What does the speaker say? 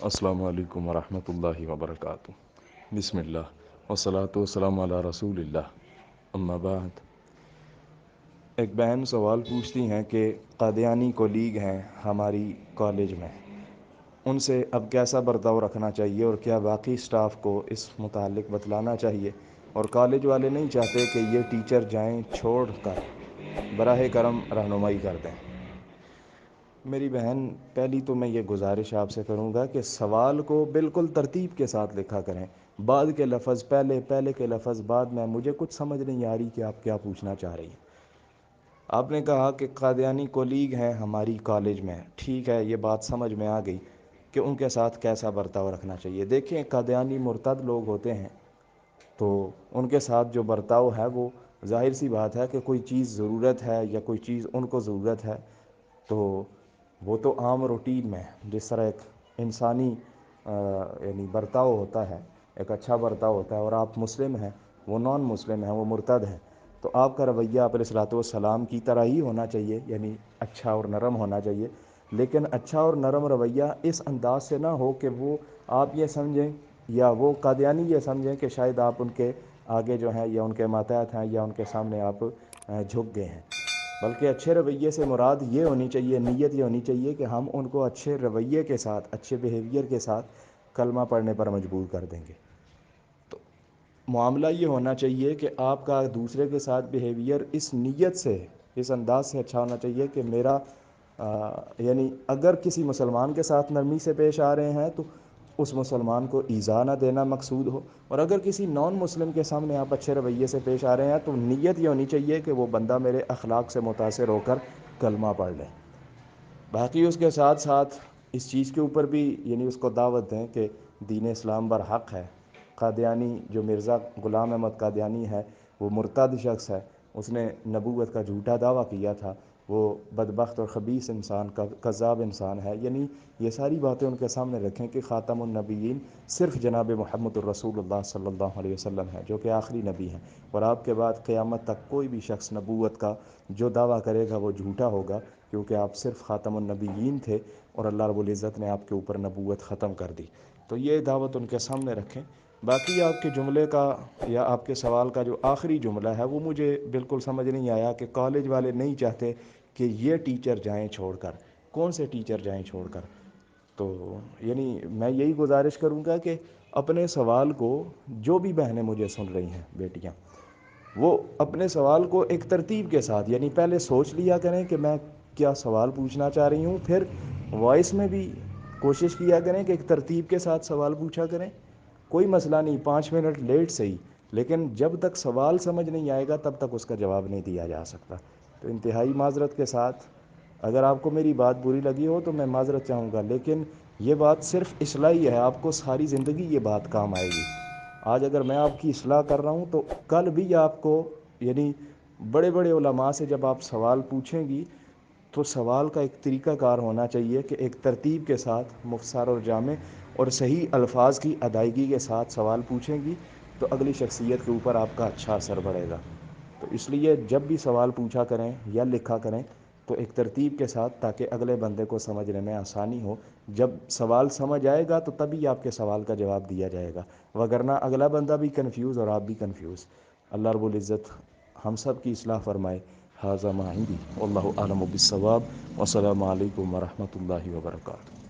السلام علیکم ورحمۃ اللہ وبرکاتہ۔ بسم اللہ والصلاۃ والسلام علی رسول اللہ، اما بعد۔ ایک بہن سوال پوچھتی ہیں کہ قادیانی کولیگ ہیں ہماری کالج میں، ان سے اب کیسا برتاؤ رکھنا چاہیے اور کیا باقی سٹاف کو اس متعلق بتلانا چاہیے، اور کالج والے نہیں چاہتے کہ یہ ٹیچر جائیں چھوڑ کر، براہ کرم رہنمائی کر دیں۔ میری بہن، پہلی تو میں یہ گزارش آپ سے کروں گا کہ سوال کو بالکل ترتیب کے ساتھ لکھا کریں، بعد کے لفظ پہلے، پہلے کے لفظ بعد میں۔ مجھے کچھ سمجھ نہیں آ رہی کہ آپ کیا پوچھنا چاہ رہی ہیں۔ آپ نے کہا کہ قادیانی کولیگ ہیں ہماری کالج میں، ٹھیک ہے، یہ بات سمجھ میں آ گئی کہ ان کے ساتھ کیسا برتاؤ رکھنا چاہیے۔ دیکھیں، قادیانی مرتد لوگ ہوتے ہیں تو ان کے ساتھ جو برتاؤ ہے وہ ظاہر سی بات ہے کہ کوئی چیز ضرورت ہے یا کوئی چیز ان کو ضرورت ہے تو وہ تو عام روٹین میں جس طرح ایک انسانی یعنی برتاؤ ہوتا ہے، ایک اچھا برتاؤ ہوتا ہے، اور آپ مسلم ہیں، وہ نان مسلم ہیں، وہ مرتد ہیں، تو آپ کا رویہ آپ علیہ الصلوۃ والسلام کی طرح ہی ہونا چاہیے، یعنی اچھا اور نرم ہونا چاہیے۔ لیکن اچھا اور نرم رویہ اس انداز سے نہ ہو کہ وہ آپ یہ سمجھیں یا وہ قادیانی یہ سمجھیں کہ شاید آپ ان کے آگے جو ہیں یا ان کے ماتحت ہیں یا ان کے سامنے آپ جھک گئے ہیں، بلکہ اچھے رویے سے مراد یہ ہونی چاہیے، نیت یہ ہونی چاہیے کہ ہم ان کو اچھے رویے کے ساتھ، اچھے بیہیویئر کے ساتھ کلمہ پڑھنے پر مجبور کر دیں گے۔ تو معاملہ یہ ہونا چاہیے کہ آپ کا دوسرے کے ساتھ بیہیویئر اس نیت سے، اس انداز سے اچھا ہونا چاہیے کہ میرا یعنی اگر کسی مسلمان کے ساتھ نرمی سے پیش آ رہے ہیں تو اس مسلمان کو ایذا نہ دینا مقصود ہو، اور اگر کسی نان مسلم کے سامنے آپ اچھے رویے سے پیش آ رہے ہیں تو نیت یہ ہونی چاہیے کہ وہ بندہ میرے اخلاق سے متاثر ہو کر کلمہ پڑھ لے۔ باقی اس کے ساتھ ساتھ اس چیز کے اوپر بھی یعنی اس کو دعوت دیں کہ دین اسلام برحق ہے۔ قادیانی جو مرزا غلام احمد قادیانی ہے وہ مرتد شخص ہے، اس نے نبوت کا جھوٹا دعویٰ کیا تھا، وہ بدبخت اور خبیث انسان، کذاب انسان ہے۔ یعنی یہ ساری باتیں ان کے سامنے رکھیں کہ خاتم النبیین صرف جناب محمد الرسول اللہ صلی اللہ علیہ وسلم ہے جو کہ آخری نبی ہیں، اور آپ کے بعد قیامت تک کوئی بھی شخص نبوت کا جو دعویٰ کرے گا وہ جھوٹا ہوگا، کیونکہ آپ صرف خاتم النبیین تھے اور اللہ رب العزت نے آپ کے اوپر نبوت ختم کر دی۔ تو یہ دعوت ان کے سامنے رکھیں۔ باقی آپ کے جملے کا یا آپ کے سوال کا جو آخری جملہ ہے وہ مجھے بالکل سمجھ نہیں آیا کہ کالج والے نہیں چاہتے کہ یہ ٹیچر جائیں چھوڑ کر۔ کون سے ٹیچر جائیں چھوڑ کر؟ تو یعنی میں یہی گزارش کروں گا کہ اپنے سوال کو، جو بھی بہنیں مجھے سن رہی ہیں بیٹیاں، وہ اپنے سوال کو ایک ترتیب کے ساتھ، یعنی پہلے سوچ لیا کریں کہ میں کیا سوال پوچھنا چاہ رہی ہوں، پھر وائس میں بھی کوشش کیا کریں کہ ایک ترتیب کے ساتھ سوال پوچھا کریں۔ کوئی مسئلہ نہیں، 5 منٹ لیٹ صحیح، لیکن جب تک سوال سمجھ نہیں آئے گا تب تک اس کا جواب نہیں دیا جا سکتا۔ تو انتہائی معذرت کے ساتھ اگر آپ کو میری بات بری لگی ہو تو میں معذرت چاہوں گا، لیکن یہ بات صرف اصلاحی ہے، آپ کو ساری زندگی یہ بات کام آئے گی۔ آج اگر میں آپ کی اصلاح کر رہا ہوں تو کل بھی آپ کو، یعنی بڑے بڑے علماء سے جب آپ سوال پوچھیں گی تو سوال کا ایک طریقہ کار ہونا چاہیے کہ ایک ترتیب کے ساتھ، مختصر اور جامع اور صحیح الفاظ کی ادائیگی کے ساتھ سوال پوچھیں گی تو اگلی شخصیت کے اوپر آپ کا اچھا اثر پڑے گا۔ تو اس لیے جب بھی سوال پوچھا کریں یا لکھا کریں تو ایک ترتیب کے ساتھ، تاکہ اگلے بندے کو سمجھنے میں آسانی ہو۔ جب سوال سمجھ آئے گا تو تبھی آپ کے سوال کا جواب دیا جائے گا، وگرنہ اگلا بندہ بھی کنفیوز اور آپ بھی کنفیوز۔ اللہ رب العزت ہم سب کی اصلاح فرمائے۔ ھذا ما عندی واللہ اعلم بالصواب، والسلام علیکم ورحمۃ اللہ وبرکاتہ۔